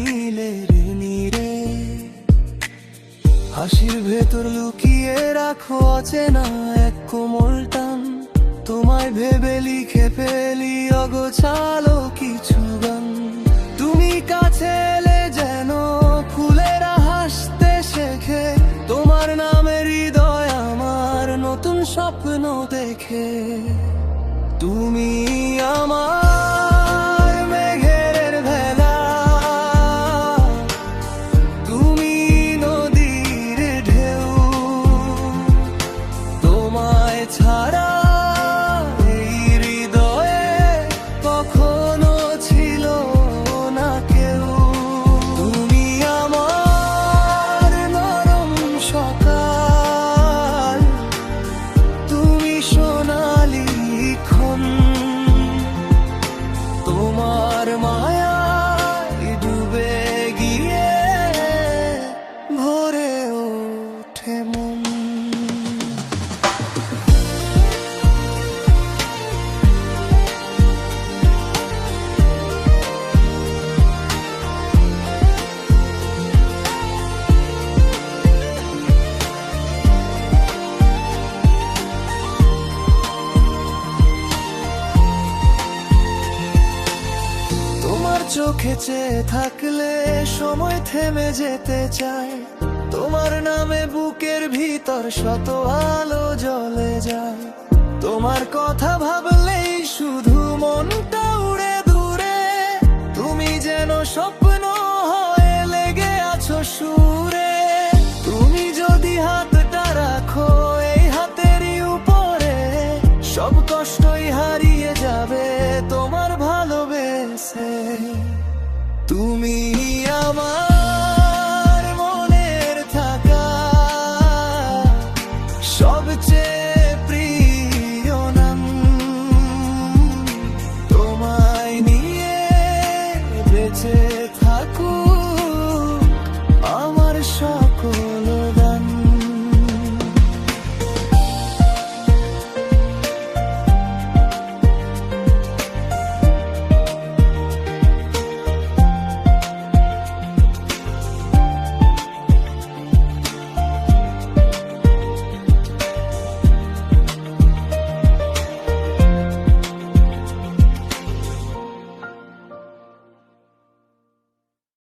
নীলের নীরে। হাসির ভেতর লুকিয়ে রাখো অচেনা এক কোমল টান। তোমায় ভেবে লিখে ফেলি অগোছালো কিছু গান। তুমি কাছে এলে যেন ফুলেরা হাসতে শেখে। তোমার নামে হৃদয় আমার নতুন স্বপ্ন দেখে। তুমি আমার মেঘের ভেলা, তুমি নদীর ঢেউ। তোমায় ছাড়া এই হৃদয়ে কখনো ছিল না কেউ। তুমি আমার নরম সকাল, তুমি সোনালি ক্ষণ। তোমার মায়ায় ডুবে গিয়ে ভরে ওঠে মন। তোমার চোখে চেয়ে থাকলে সময় থেমে যেতে চায়। তোমার নামে বুকের ভিতর শত আলো জ্বলে যায়। তোমার কথা ভাবলেই শুধু মনটা উড়ে দূরে। তুমি যেন স্বপ্ন হয়ে লেগে আছো সুরে। তুমি যদি হাতটা রাখো এই হাতেরই উপরে, সব কষ্টই হারিয়ে যাবে তোমার ভালোবেসে। তুমি আমার